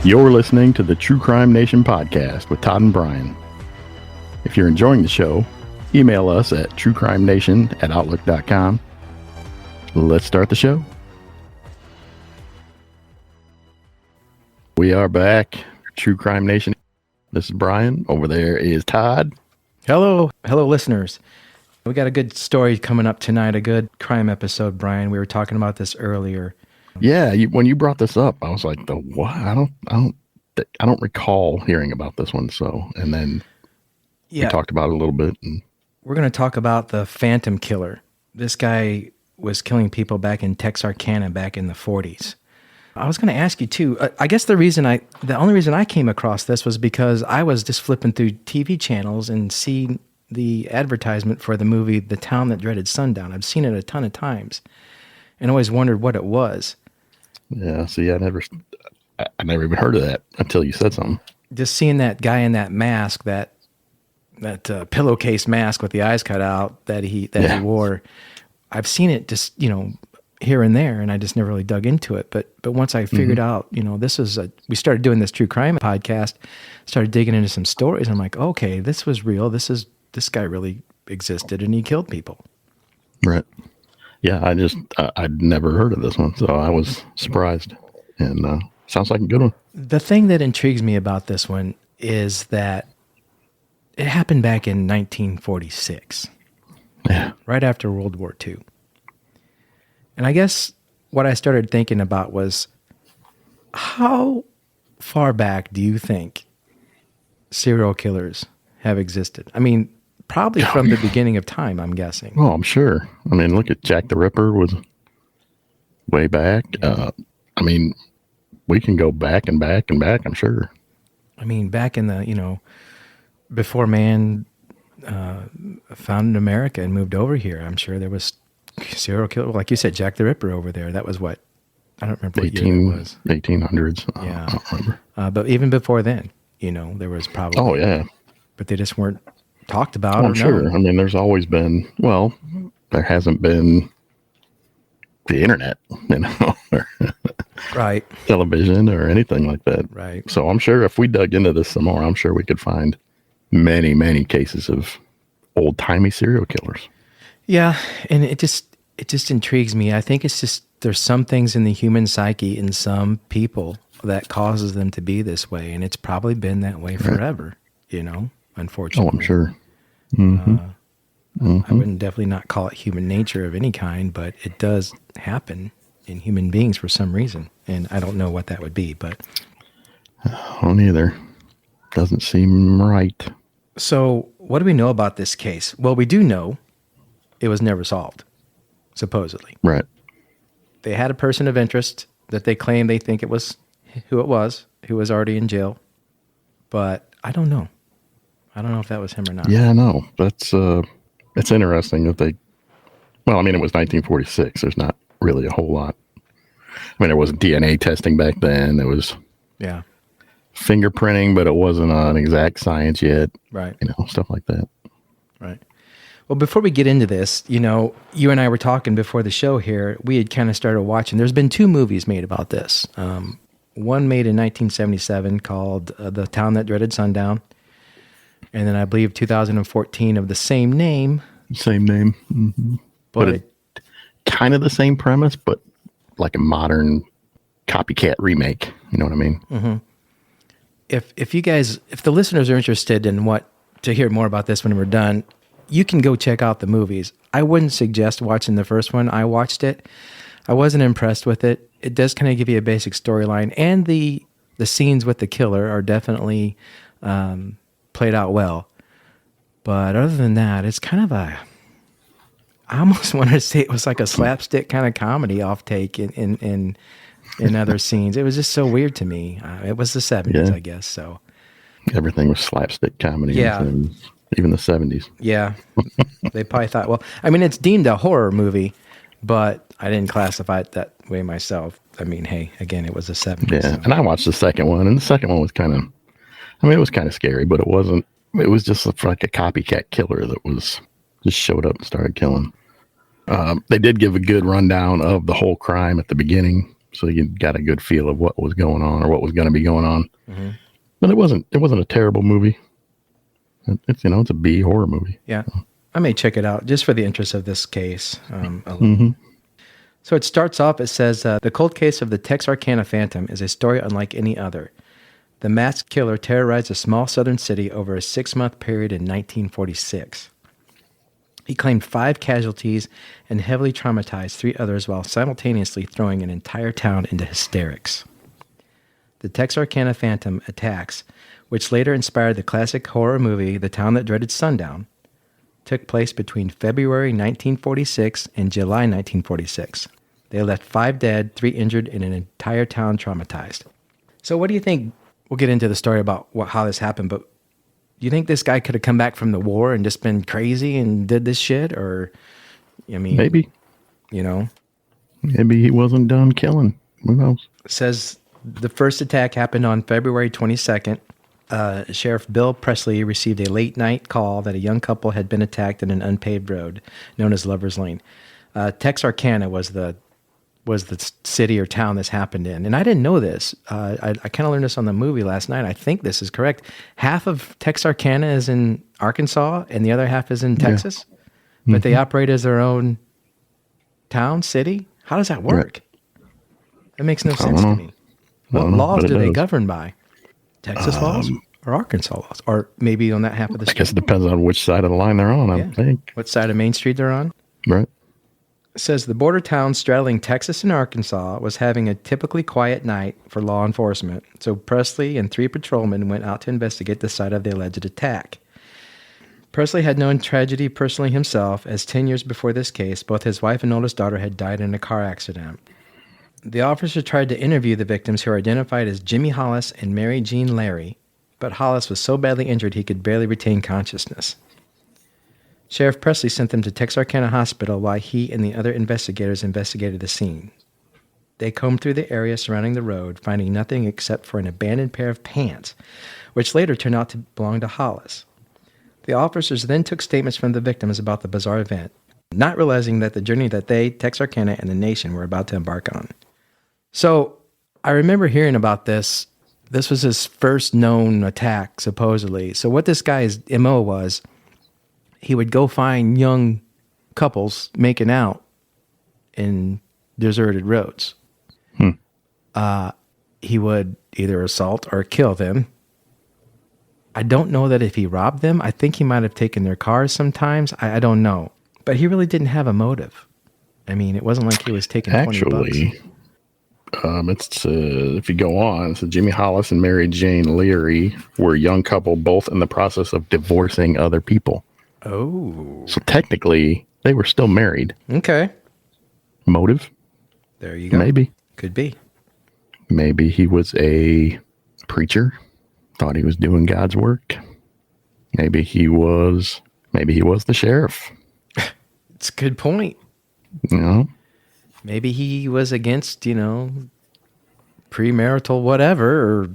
You're listening to the True Crime Nation podcast with Todd and Brian. If you're enjoying the show, email us at truecrimenation@outlook.com. Let's start the show. We are back, True Crime Nation. This is Brian. Over there is Todd. Hello, listeners. We got a good story coming up tonight, a good crime episode, Brian. We were talking about this earlier. Yeah, when you brought this up, I was like, "The what? I don't recall hearing about this one." So, and then we talked about it a little bit. And we're going to talk about the Phantom Killer. This guy was killing people back in Texarkana back in the 40s. I was going to ask you too. I guess the only reason I came across this was because I was just flipping through TV channels and seeing the advertisement for the movie "The Town That Dreaded Sundown." I've seen it a ton of times, and always wondered what it was. Yeah, see, I never even heard of that until you said something. Just seeing that guy in that mask, that pillowcase mask with the eyes cut out that he wore. I've seen it just, here and there, and I just never really dug into it. But once I figured out, we started doing this true crime podcast, started digging into some stories. I'm like, okay, this was real. This guy really existed, and he killed people. Right. Yeah, I'd never heard of this one, so I was surprised. And sounds like a good one. The thing that intrigues me about this one is that it happened back in 1946. Yeah. Right after World War II. And I guess what I started thinking about was, how far back do you think serial killers have existed? I mean, probably from the beginning of time, I'm guessing. Oh, I'm sure. I mean, look at Jack the Ripper was way back. We can go back and back and back, I'm sure. I mean, back in the, before man founded America and moved over here, I'm sure there was serial killer. Like you said, Jack the Ripper over there. That was what? I don't remember what year it was. 1800s. Yeah. I don't remember. But even before then, there was probably... Oh, yeah. But they just weren't talked about. I'm sure. I mean, there's always been, there hasn't been the internet, or right, television or anything like that. Right. So I'm sure if we dug into this some more, I'm sure we could find many, many cases of old-timey serial killers. Yeah, and it just intrigues me. I think it's just there's some things in the human psyche in some people that causes them to be this way, and it's probably been that way forever, unfortunately. Oh, I'm sure. I wouldn't definitely not call it human nature of any kind, but it does happen in human beings for some reason, and I don't know what that would be, but... I don't either. Doesn't seem right. So, what do we know about this case? Well, we do know it was never solved, supposedly. Right. They had a person of interest that they claim they think it was who was already in jail, but I don't know. I don't know if that was him or not. Yeah, I know. That's it's interesting that it was 1946. There's not really a whole lot. I mean, there wasn't DNA testing back then. There was fingerprinting, but it wasn't an exact science yet. Right. Stuff like that. Right. Well, before we get into this, you and I were talking before the show here. We had kind of started watching. There's been 2 movies made about this. One made in 1977 called The Town That Dreaded Sundown. And then I believe 2014 of the same name. Same name. Mm-hmm. But kind of the same premise, but like a modern copycat remake. You know what I mean? Mm-hmm. If the listeners are interested in to hear more about this when we're done, you can go check out the movies. I wouldn't suggest watching the first one. I watched it. I wasn't impressed with it. It does kind of give you a basic storyline, and the scenes with the killer are definitely played out well. But other than that, it's kind of I almost want to say it was like a slapstick kind of comedy off take in other scenes. It was just so weird to me. It was the 70s, I guess. So everything was slapstick comedy. Yeah. Even the 70s. Yeah. They probably thought, it's deemed a horror movie, but I didn't classify it that way myself. I mean, hey, again, it was the 70s. Yeah, so. And I watched the second one, and the second one was it was kind of scary, but it wasn't. It was just like a copycat killer that just showed up and started killing. They did give a good rundown of the whole crime at the beginning, so you got a good feel of what was going on or what was going to be going on. Mm-hmm. But it wasn't a terrible movie. It's it's a B horror movie. Yeah. I may check it out just for the interest of this case alone. Mm-hmm. So it starts off, it says, the cold case of the Texarkana Phantom is a story unlike any other. The masked killer terrorized a small southern city over a 6-month period in 1946. He claimed 5 casualties and heavily traumatized 3 others while simultaneously throwing an entire town into hysterics. The Texarkana Phantom attacks, which later inspired the classic horror movie The Town That Dreaded Sundown, took place between February 1946 and July 1946. They left 5 dead, 3 injured, and an entire town traumatized. So what do you think? We'll get into the story about how this happened, but you think this guy could have come back from the war and just been crazy and did this shit? Or, I mean... Maybe. Maybe he wasn't done killing. Who knows? It says the first attack happened on February 22nd. Sheriff Bill Presley received a late-night call that a young couple had been attacked in an unpaved road known as Lover's Lane. Texarkana was the city or town this happened in. And I didn't know this. I kind of learned this on the movie last night. I think this is correct. Half of Texarkana is in Arkansas and the other half is in Texas. Yeah. But they operate as their own town, city? How does that work? That makes no sense to me. What laws do they govern by? Texas laws or Arkansas laws? Or maybe on that half of the state? I guess it depends on which side of the line they're on, I think. What side of Main Street they're on? Right. It says the border town straddling Texas and Arkansas was having a typically quiet night for law enforcement, so Presley and 3 patrolmen went out to investigate the site of the alleged attack. Presley had known tragedy personally himself, as 10 years before this case, both his wife and oldest daughter had died in a car accident. The officer tried to interview the victims, who were identified as Jimmy Hollis and Mary Jean Larry, but Hollis was so badly injured he could barely retain consciousness. Sheriff Presley sent them to Texarkana Hospital while he and the other investigators investigated the scene. They combed through the area surrounding the road, finding nothing except for an abandoned pair of pants, which later turned out to belong to Hollis. The officers then took statements from the victims about the bizarre event, not realizing that the journey that they, Texarkana, and the nation were about to embark on. So, I remember hearing about this. This was his first known attack, supposedly. So what this guy's MO was, he would go find young couples making out in deserted roads. He would either assault or kill them. I don't know that if he robbed them. I think he might have taken their cars sometimes. I don't know. But he really didn't have a motive. I mean, it wasn't like he was taking $20. If you go on, so Jimmy Hollis and Mary Jane Leary were a young couple, both in the process of divorcing other people. Oh. So technically, they were still married. Okay. Motive? There you go. Maybe. Could be. Maybe he was a preacher, thought he was doing God's work. Maybe he was the sheriff. It's a good point. Maybe he was against, premarital whatever, or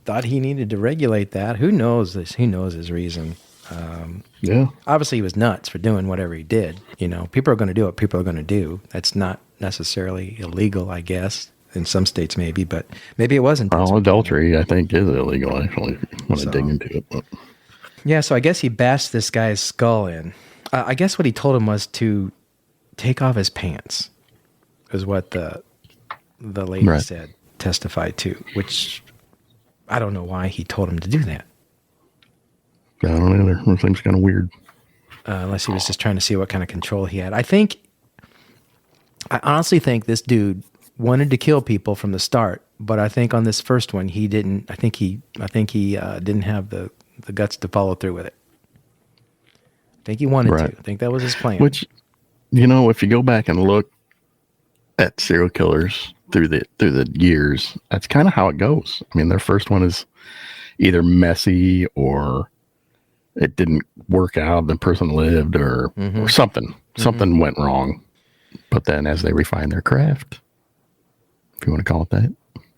thought he needed to regulate that. Who knows this? Who knows his reason? Obviously, he was nuts for doing whatever he did. People are going to do what people are going to do. That's not necessarily illegal, I guess. In some states, maybe, but maybe it wasn't. Well, adultery, I think, is illegal, actually, when I dig into it. But. Yeah, so I guess he bashed this guy's skull in. I guess what he told him was to take off his pants, is what the lady said, testified to, which I don't know why he told him to do that. I don't either. It seems kind of weird. Unless he was just trying to see what kind of control he had. I honestly think this dude wanted to kill people from the start, but I think on this first one he didn't. I think he didn't have the guts to follow through with it. I think he wanted to. I think that was his plan. Which, if you go back and look at serial killers through the years, that's kind of how it goes. I mean, their first one is either messy or it didn't work out. The person lived or something. Something went wrong. But then as they refine their craft, if you want to call it that.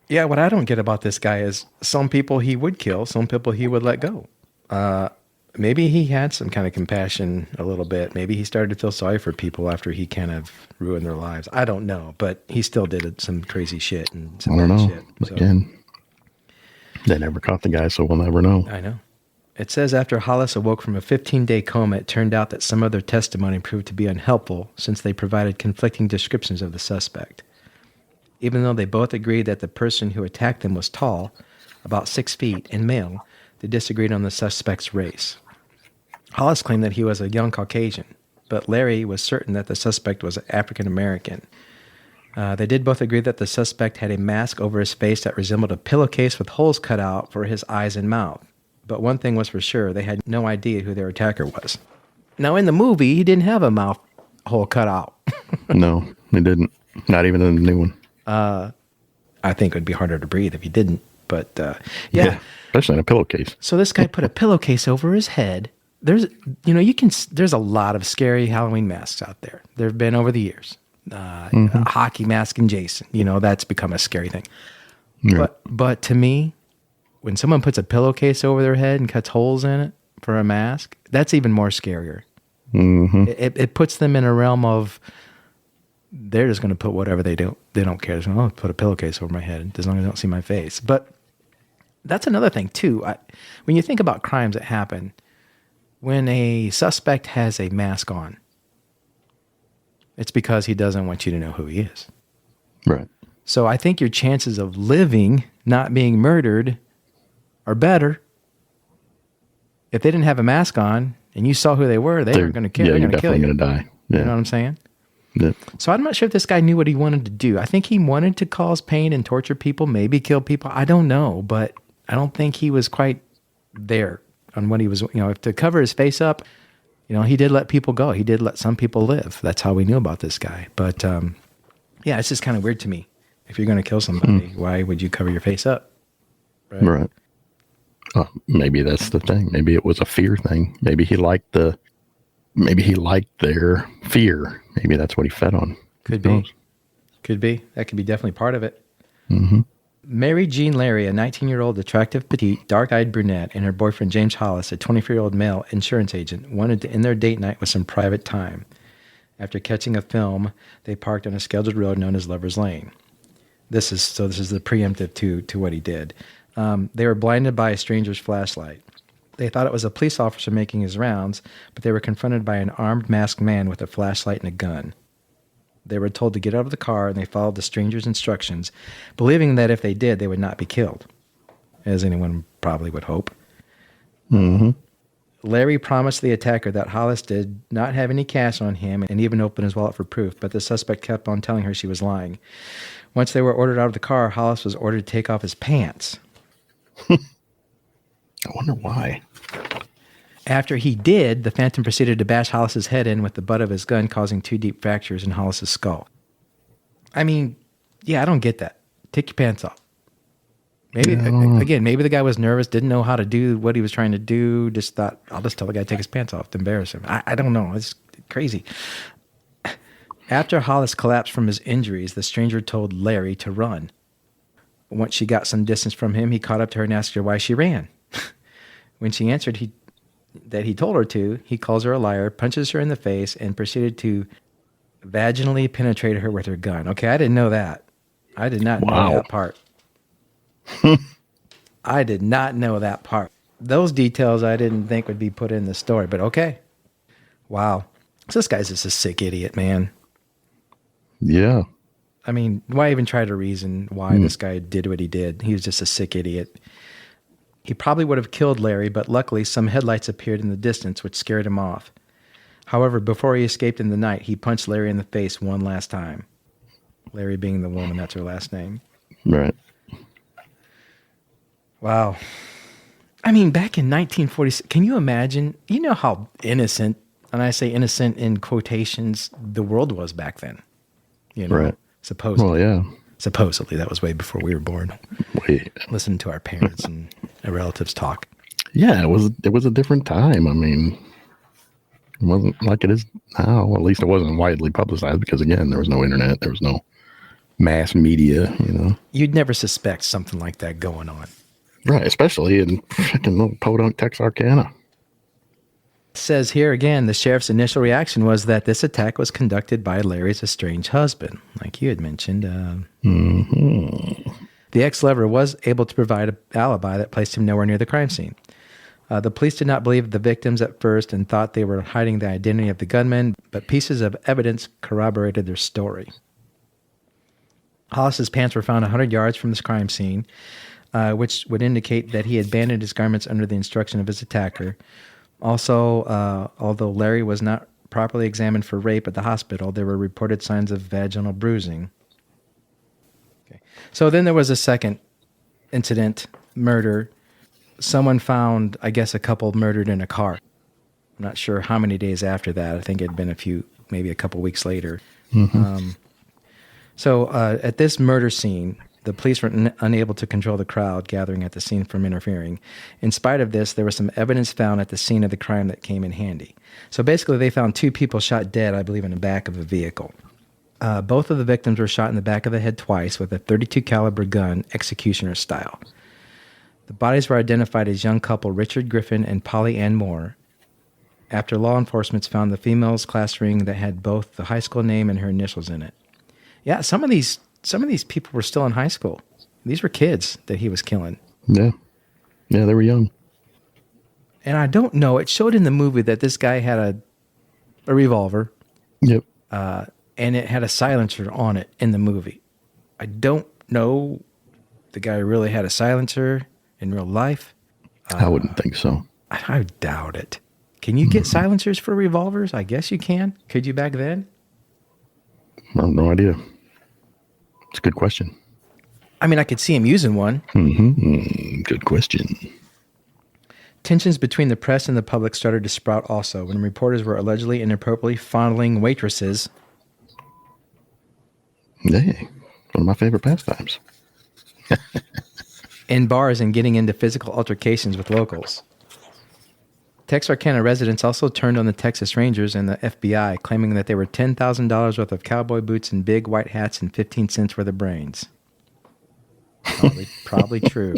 Yeah, what I don't get about this guy is some people he would kill, some people he would let go. maybe he had some kind of compassion a little bit. Maybe he started to feel sorry for people after he kind of ruined their lives. I don't know, but he still did some crazy shit and some I don't bad know. shit. So, Again, they never caught the guy, so we'll never know. I know. It says after Hollis awoke from a 15-day coma, it turned out that some of their testimony proved to be unhelpful since they provided conflicting descriptions of the suspect. Even though they both agreed that the person who attacked them was tall, about 6 feet, and male, they disagreed on the suspect's race. Hollis claimed that he was a young Caucasian, but Larry was certain that the suspect was African American. They did both agree that the suspect had a mask over his face that resembled a pillowcase with holes cut out for his eyes and mouth. But one thing was for sure, they had no idea who their attacker was. Now, in the movie, he didn't have a mouth hole cut out. No, he didn't. Not even in the new one. I think it would be harder to breathe if he didn't. But, yeah. Especially in a pillowcase. So this guy put a pillowcase over his head. There's a lot of scary Halloween masks out there. There have been over the years. A hockey mask and Jason, that's become a scary thing. Yeah. But to me, when someone puts a pillowcase over their head and cuts holes in it for a mask, that's even more scarier. Mm-hmm. It puts them in a realm of they're just going to put whatever they don't care. They're going to put a pillowcase over my head as long as I don't see my face. But that's another thing too. When you think about crimes that happen, when a suspect has a mask on, it's because he doesn't want you to know who he is. Right. So I think your chances of living, not being murdered, are better. If they didn't have a mask on and you saw who they were, they were going to kill you. Yeah, They're you're going to kill definitely you. going to die. Yeah. You know what I'm saying? Yeah. So I'm not sure if this guy knew what he wanted to do. I think he wanted to cause pain and torture people, maybe kill people. I don't know, but I don't think he was quite there on what he was, if to cover his face up, he did let people go. He did let some people live. That's how we knew about this guy. But, yeah, it's just kind of weird to me. If you're going to kill somebody, why would you cover your face up? Right. Maybe that's the thing. Maybe it was a fear thing. Maybe he liked their fear. Maybe that's what he fed on. Could be. Could be. That could be definitely part of it. Mm-hmm. Mary Jean Larry, a 19-year-old attractive, petite, dark-eyed brunette, and her boyfriend James Hollis, a 24-year-old male insurance agent, wanted to end their date night with some private time. After catching a film, they parked on a scheduled road known as Lover's Lane. This is the preemptive to what he did. They were blinded by a stranger's flashlight. They thought it was a police officer making his rounds, but they were confronted by an armed, masked man with a flashlight and a gun. They were told to get out of the car, and they followed the stranger's instructions, believing that if they did, they would not be killed, as anyone probably would hope. Mm-hmm. Larry promised the attacker that Hollis did not have any cash on him and even opened his wallet for proof, but the suspect kept on telling her she was lying. Once they were ordered out of the car, Hollis was ordered to take off his pants. I wonder why. After he did, the Phantom proceeded to bash Hollis's head in with the butt of his gun, causing 2 deep fractures in Hollis's skull. I mean, yeah, I don't get that. Take your pants off. Maybe, again, maybe the guy was nervous, didn't know how to do what he was trying to do, just thought, I'll just tell the guy to take his pants off to embarrass him. I don't know. It's crazy. After Hollis collapsed from his injuries, the stranger told Larry to run. Once she got some distance from him, he caught up to her and asked her why she ran. When she answered that he told her to, he calls her a liar, punches her in the face, and proceeded to vaginally penetrate her with her gun. Okay, I didn't know that. I did not know that part. I did not know that part. Those details I didn't think would be put in the story, but okay. Wow. So this guy's just a sick idiot, man. Yeah. I mean, why even try to reason why this guy did what he did? He was just a sick idiot. He probably would have killed Larry, but luckily some headlights appeared in the distance, which scared him off. However, before he escaped in the night, he punched Larry in the face one last time. Larry being the woman, that's her last name. Right. Wow. I mean, back in 1946, can you imagine? You know how innocent, and I say innocent in quotations, the world was back then. Right. Supposedly. Well, yeah. Supposedly. That was way before we were born. Wait. Listening to our parents and our relatives talk. Yeah, it was a different time. I mean, it wasn't like it is now. At least it wasn't widely publicized because, again, there was no internet. There was no mass media, You'd never suspect something like that going on. Right, especially in freaking little podunk Texarkana. Says here again, the sheriff's initial reaction was that this attack was conducted by Larry's estranged husband, like you had mentioned. The ex-lover was able to provide an alibi that placed him nowhere near the crime scene. The police did not believe the victims at first and thought they were hiding the identity of the gunman, but pieces of evidence corroborated their story. Hollis's pants were found 100 yards from this crime scene, which would indicate that he abandoned his garments under the instruction of his attacker. Also, although Larry was not properly examined for rape at the hospital, there were reported signs of vaginal bruising. Okay. So then there was a second incident, murder. Someone found, I guess, a couple murdered in a car. I'm not sure how many days after that. I think it had been maybe a couple weeks later. So at this murder scene, the police were unable to control the crowd gathering at the scene from interfering. In spite of this, there was some evidence found at the scene of the crime that came in handy. So basically, they found 2 people shot dead, I believe, in the back of a vehicle. Both of the victims were shot in the back of the head twice with a .32 caliber gun, executioner style. The bodies were identified as young couple Richard Griffin and Polly Ann Moore, after law enforcement found the female's class ring that had both the high school name and her initials in it. Yeah, some of these people were still in high school. These were kids that he was killing. Yeah, they were young. And I don't know. It showed in the movie that this guy had a revolver. Yep. And it had a silencer on it in the movie. I don't know the guy really had a silencer in real life. I wouldn't think so. I doubt it. Can you get silencers for revolvers? I guess you can. Could you back then? I have no idea. It's a good question. I mean, I could see him using one. Good question. Tensions between the press and the public started to sprout also when reporters were allegedly inappropriately fondling waitresses. Hey, one of my favorite pastimes. In bars and getting into physical altercations with locals. Texarkana residents also turned on the Texas Rangers and the FBI, claiming that they were $10,000 worth of cowboy boots and big white hats and 15 cents worth of brains. Probably true.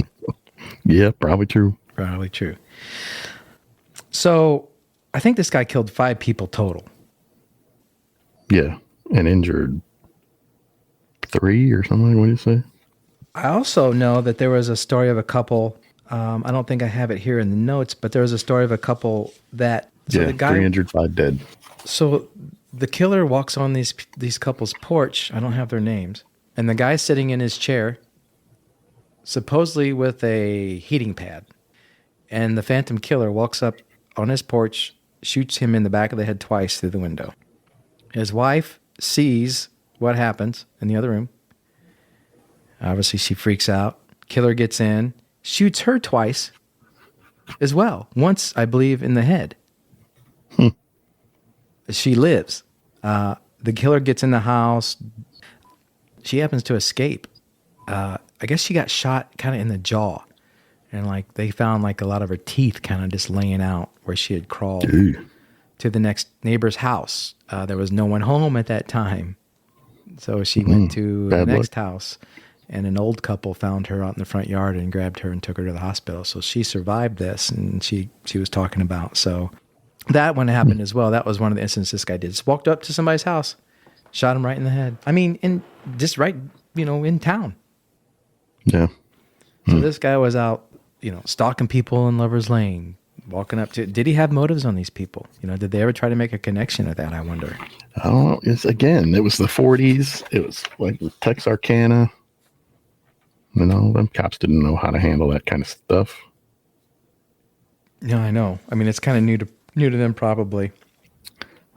Yeah, probably true. Probably true. So I think this guy killed 5 people total. Yeah, and injured 3 or something. What do you say? I also know that there was a story of a couple. I don't think I have it here in the notes, but there was a story of a couple that... So the guy, 3 injured, 5 dead. So the killer walks on these couples' porch. I don't have their names. And the guy's sitting in his chair, supposedly with a heating pad. And the phantom killer walks up on his porch, shoots him in the back of the head twice through the window. His wife sees what happens in the other room. Obviously, she freaks out. Killer gets in, shoots her twice as well. Once, I believe, in the head. She lives. The killer gets in the house. She happens to escape. I guess she got shot kind of in the jaw. And like they found like a lot of her teeth kind of just laying out where she had crawled to the next neighbor's house. There was no one home at that time. So she went to the next house. And an old couple found her out in the front yard and grabbed her and took her to the hospital. So she survived this, and she was talking about. So that one happened as well. That was one of the incidents this guy did. Just walked up to somebody's house, shot him right in the head. I mean, in town. Yeah. So this guy was out, stalking people in Lover's Lane, walking up to... Did he have motives on these people? Did they ever try to make a connection with that, I wonder? Oh, it was the 40s. It was like Texarkana. Them cops didn't know how to handle that kind of stuff. Yeah, I know. I mean, it's kind of new to them, probably.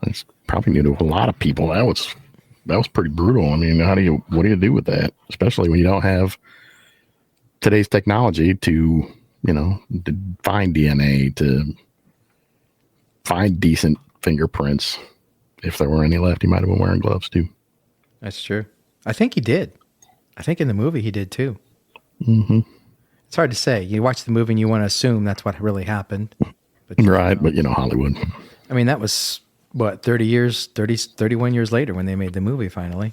It's probably new to a lot of people. That was pretty brutal. I mean, what do you do with that? Especially when you don't have today's technology to find DNA, to find decent fingerprints. If there were any left, he might have been wearing gloves too. That's true. I think he did. I think in the movie he did too. Mm-hmm. It's hard to say. You watch the movie and you want to assume that's what really happened. But but Hollywood. I mean, that was, 31 years later when they made the movie finally.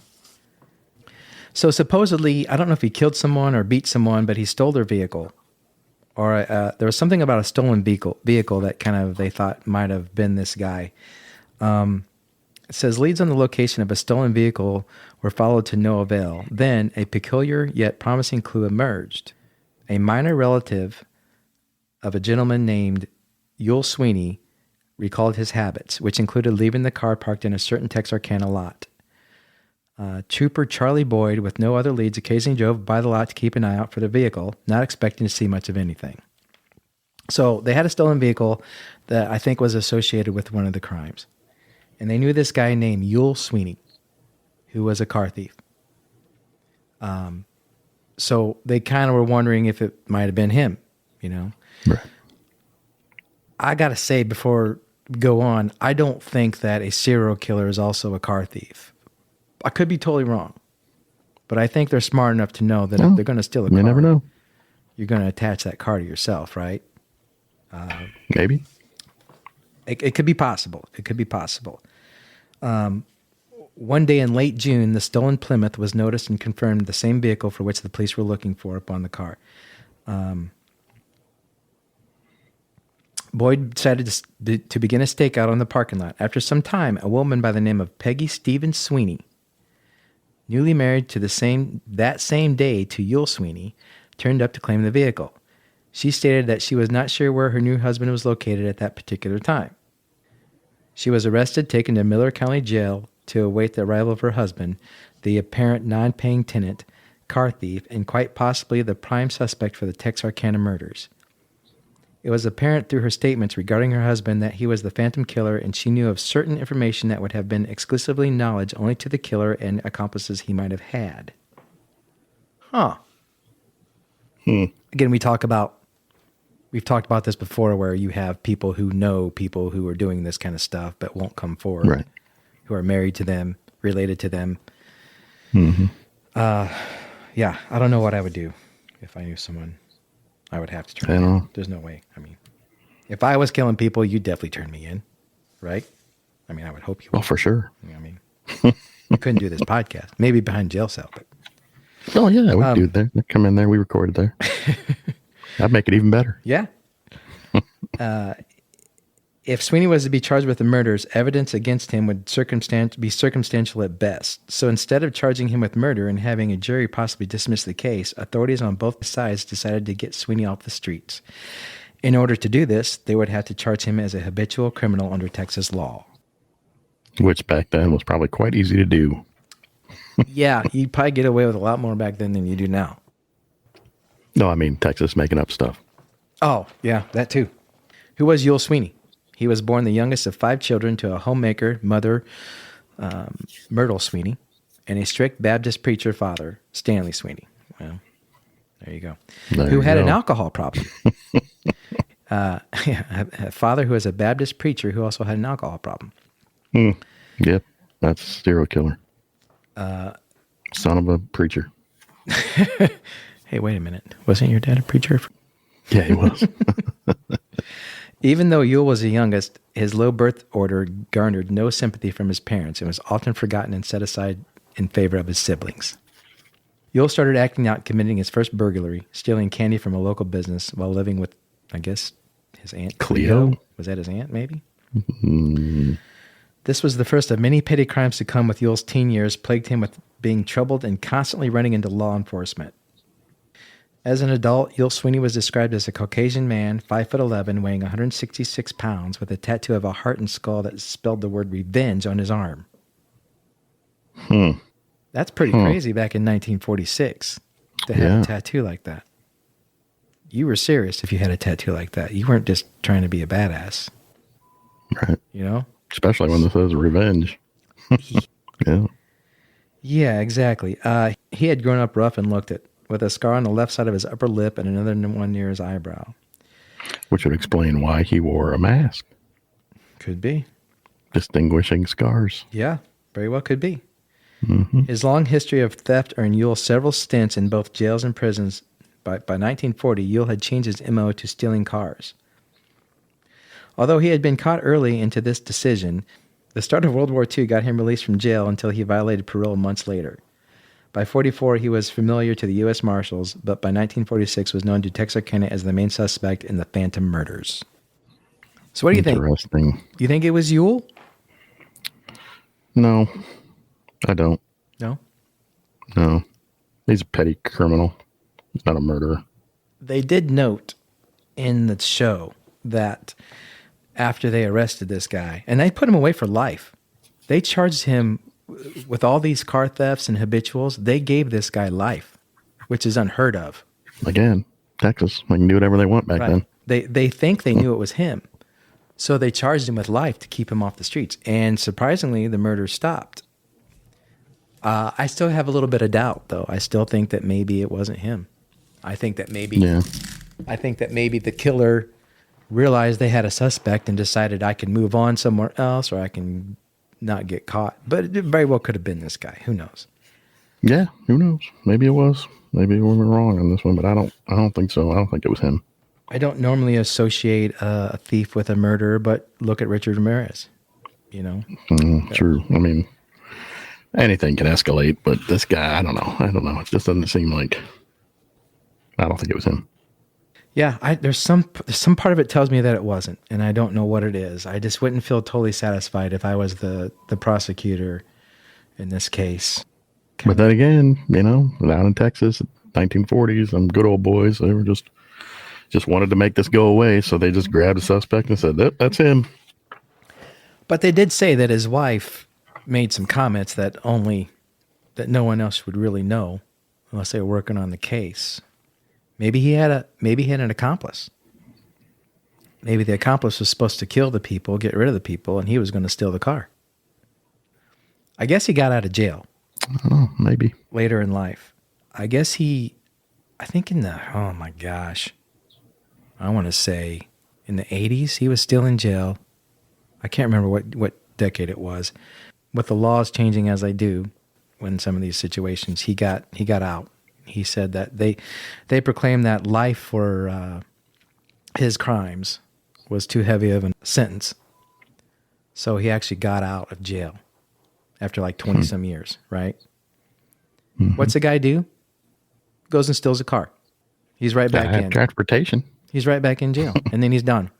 So supposedly, I don't know if he killed someone or beat someone, but he stole their vehicle. Or there was something about a stolen vehicle that kind of they thought might have been this guy. It says leads on the location of a stolen vehicle were followed to no avail. Then a peculiar yet promising clue emerged. A minor relative of a gentleman named Yule Sweeney recalled his habits, which included leaving the car parked in a certain Texarkana lot. Trooper Charlie Boyd, with no other leads, occasionally drove by the lot to keep an eye out for the vehicle, not expecting to see much of anything. So they had a stolen vehicle that I think was associated with one of the crimes. And they knew this guy named Yule Sweeney, who was a car thief. So they kind of were wondering if it might have been him, you know. Right. I got to say, before we go on, I don't think that a serial killer is also a car thief. I could be totally wrong, but I think they're smart enough to know that if they're going to steal a car, you never know. You're going to attach that car to yourself, right? Maybe. It could be possible. It could be possible. One day in late June, the stolen Plymouth was noticed and confirmed the same vehicle for which the police were looking for upon the car. Boyd decided to begin a stakeout on the parking lot. After some time, a woman by the name of Peggy Stevens Sweeney, newly married to that same day to Yule Sweeney, turned up to claim the vehicle. She stated that she was not sure where her new husband was located at that particular time. She was arrested, taken to Miller County Jail to await the arrival of her husband, the apparent non-paying tenant, car thief, and quite possibly the prime suspect for the Texarkana murders. It was apparent through her statements regarding her husband that he was the phantom killer, and she knew of certain information that would have been exclusively knowledge only to the killer and accomplices he might have had. Huh. Again, we've talked about this before, where you have people who know people who are doing this kind of stuff but won't come forward, right, who are married to them, related to them. Mm-hmm. Yeah, I don't know what I would do if I knew someone. I would have to turn me in. There's no way. I mean, if I was killing people, you'd definitely turn me in, right? I mean, I would hope you would. Oh, for sure. I mean, you couldn't do this podcast. Maybe behind jail cell, but... Oh, yeah, we do there. Come in there. We recorded there. That'd make it even better. Yeah. If Sweeney was to be charged with the murders, evidence against him would be circumstantial at best. So instead of charging him with murder and having a jury possibly dismiss the case, authorities on both sides decided to get Sweeney off the streets. In order to do this, they would have to charge him as a habitual criminal under Texas law. Which back then was probably quite easy to do. Yeah, you'd probably get away with a lot more back then than you do now. No, I mean Texas making up stuff. Oh, yeah, that too. Who was Yule Sweeney? He was born the youngest of 5 children to a homemaker mother, Myrtle Sweeney, and a strict Baptist preacher father, Stanley Sweeney. Well, there you go. Who had an alcohol problem. A father who was a Baptist preacher who also had an alcohol problem. Yep, that's a serial killer. Son of a preacher. Hey, wait a minute. Wasn't your dad a preacher? Yeah, he was. Even though Yule was the youngest, his low birth order garnered no sympathy from his parents and was often forgotten and set aside in favor of his siblings. Yule started acting out, committing his first burglary, stealing candy from a local business while living with, I guess, his aunt Cleo? Was that his aunt, maybe? Mm. This was the first of many petty crimes to come with Yule's teen years, plagued him with being troubled and constantly running into law enforcement. As an adult, Yule Sweeney was described as a Caucasian man, 5'11", weighing 166 pounds, with a tattoo of a heart and skull that spelled the word revenge on his arm. That's pretty crazy back in 1946 to have a tattoo like that. You were serious if you had a tattoo like that. You weren't just trying to be a badass. Right. You know? Especially when this says revenge. Yeah. Yeah, exactly. He had grown up rough and looked it, with a scar on the left side of his upper lip and another one near his eyebrow. Which would explain why he wore a mask. Could be. Distinguishing scars. Yeah, very well could be. Mm-hmm. His long history of theft earned Yule several stints in both jails and prisons. By 1940, Yule had changed his MO to stealing cars. Although he had been caught early into this decision, the start of World War II got him released from jail until he violated parole months later. By 44, he was familiar to the U.S. Marshals, but by 1946 was known to Texarkana as the main suspect in the Phantom murders. So what do you think? Interesting. You think it was Yule? No, I don't. No? No. He's a petty criminal. He's not a murderer. They did note in the show that after they arrested this guy, and they put him away for life, they charged him with all these car thefts and habituals. They gave this guy life, which is unheard of. Again, Texas. They can do whatever they want back then. They think they knew it was him. So they charged him with life to keep him off the streets. And surprisingly, the murder stopped. I still have a little bit of doubt, though. I still think that maybe it wasn't him. I think that maybe the killer realized they had a suspect and decided I can move on somewhere else or I can not get caught. But it very well could have been this guy. Who knows? Yeah, who knows? Maybe it was. Maybe we were wrong on this one, but I don't think so. I don't think it was him. I don't normally associate a thief with a murderer, but look at Richard Ramirez. You know, True. I mean, anything can escalate, but this guy, I don't know. It just doesn't seem like. I don't think it was him. Yeah, there's some part of it tells me that it wasn't, and I don't know what it is. I just wouldn't feel totally satisfied if I was the prosecutor in this case. But then again, down in Texas, 1940s, them good old boys, they were just wanted to make this go away, so they just grabbed a suspect and said, that's him. But they did say that his wife made some comments that no one else would really know unless they were working on the case. Maybe he had an accomplice. Maybe the accomplice was supposed to kill the people, get rid of the people, and he was going to steal the car. I guess he got out of jail. Oh, maybe. Later in life. I think oh my gosh. I want to say in the 80s, he was still in jail. I can't remember what decade it was. With the laws changing as they do, when some of these situations, he got out. He said that they proclaimed that life for his crimes was too heavy of a sentence. So he actually got out of jail after like 20 some years, right? Mm-hmm. What's the guy do? Goes and steals a car. He's right back in. Transportation. He's right back in jail. And then he's done.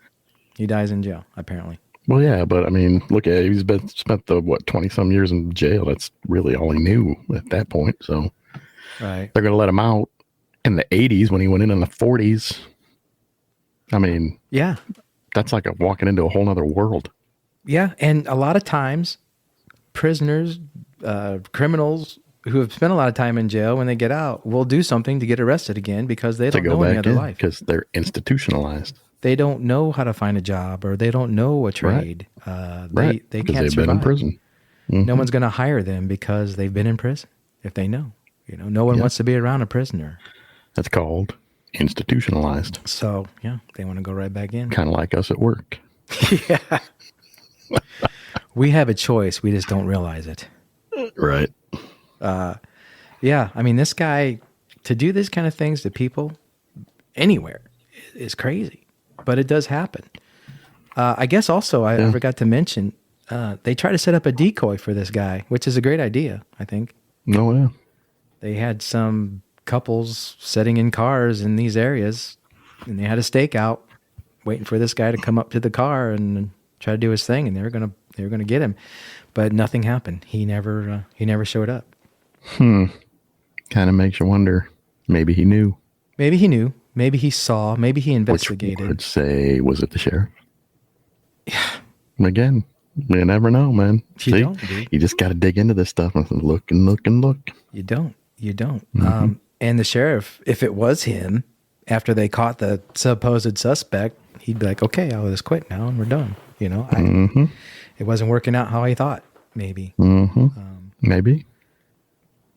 He dies in jail, apparently. Well, yeah, but I mean, look at it. He's spent the 20 some years in jail. That's really all he knew at that point. So right. They're going to let him out in the 80s when he went in the 40s. I mean, yeah, that's like walking into a whole nother world. Yeah. And a lot of times prisoners, criminals who have spent a lot of time in jail, when they get out, will do something to get arrested again because they don't know any other life. Because they're institutionalized. They don't know how to find a job, or they don't know a trade. Right. They can't survive. Been in prison. Mm-hmm. No one's going to hire them because they've been in prison if they know. No one wants to be around a prisoner. That's called institutionalized. So, yeah, they want to go right back in. Kind of like us at work. Yeah. We have a choice. We just don't realize it. Right. Yeah. I mean, this guy, to do this kind of things to people anywhere is crazy, but it does happen. I guess also, I forgot to mention, they try to set up a decoy for this guy, which is a great idea, I think. No, yeah. They had some couples sitting in cars in these areas, and they had a stakeout waiting for this guy to come up to the car and try to do his thing, and they were gonna get him, but nothing happened. He never showed up. Kind of makes you wonder. Maybe he knew. Maybe he knew. Maybe he saw. Maybe he investigated. Which would say, was it the sheriff? Yeah. Again, you never know, man. You just got to dig into this stuff and look and look and look. You don't. Mm-hmm. And the sheriff, if it was him, after they caught the supposed suspect, he'd be like, okay, I'll just quit now and we're done. It wasn't working out how I thought, maybe. Mm-hmm. Maybe.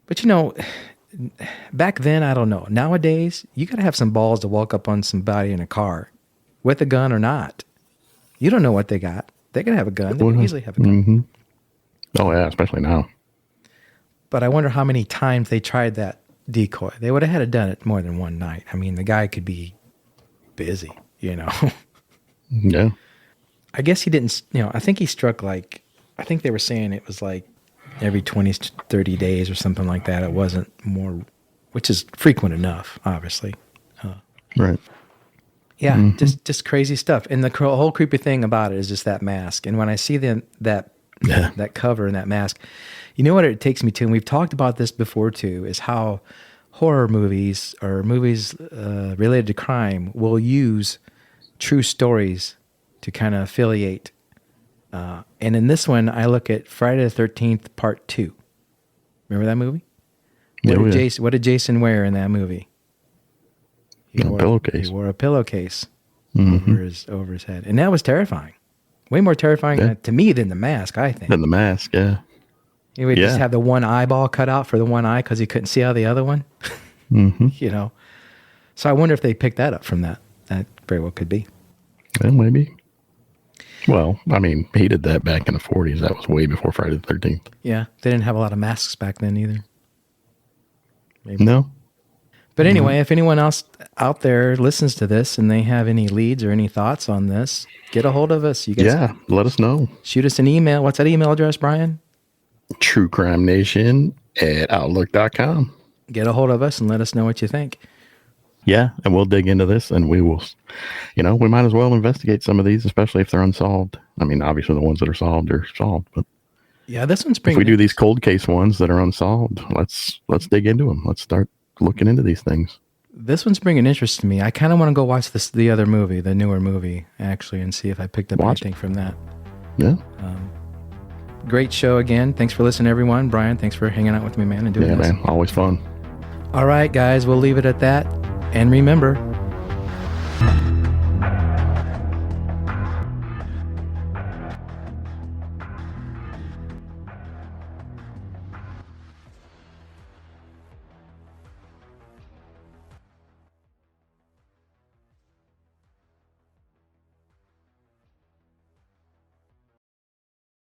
But back then, I don't know. Nowadays, you got to have some balls to walk up on somebody in a car with a gun or not. You don't know what they got. They could have a gun. They could easily have a gun. Mm-hmm. Oh, yeah, especially now. But I wonder how many times they tried that decoy. They would have had to done it more than one night. I mean, the guy could be busy, Yeah. I guess he didn't, I think he struck I think they were saying it was like every 20 to 30 days or something like that. It wasn't more, which is frequent enough, obviously. Right. Yeah, just crazy stuff. And the whole creepy thing about it is just that mask. And when I see that cover and that mask, you know what it takes me to, and we've talked about this before too, is how horror movies or movies related to crime will use true stories to kind of affiliate. And in this one, I look at Friday the 13th Part 2. Remember that movie? What did Jason wear in that movie? He wore a pillowcase over his head. And that was terrifying. Way more terrifying to me than the mask, I think. Than the mask, yeah. He would just have the one eyeball cut out for the one eye because he couldn't see out the other one. You know? So I wonder if they picked that up from that. That very well could be. Yeah, maybe. Well, I mean, he did that back in the 40s. That was way before Friday the 13th. Yeah. They didn't have a lot of masks back then either. Maybe. No. But anyway, if anyone else out there listens to this and they have any leads or any thoughts on this, get a hold of us. You guys, let us know. Shoot us an email. What's that email address, Brian? truecrimenation@outlook.com. Get a hold of us and let us know what you think. Yeah, and we'll dig into this, and we will, we might as well investigate some of these, especially if they're unsolved. I mean, obviously the ones that are solved, but yeah, this one's if we do these cold case ones that are unsolved, let's dig into them. Let's start looking into these things. This one's bringing interest to me. I kind of want to go watch the other movie, the newer movie, actually, and see if I picked up anything from that. Yeah. Great show again. Thanks for listening, everyone. Brian, thanks for hanging out with me, man, and doing this. Yeah, man. Always fun. All right, guys, we'll leave it at that. And remember,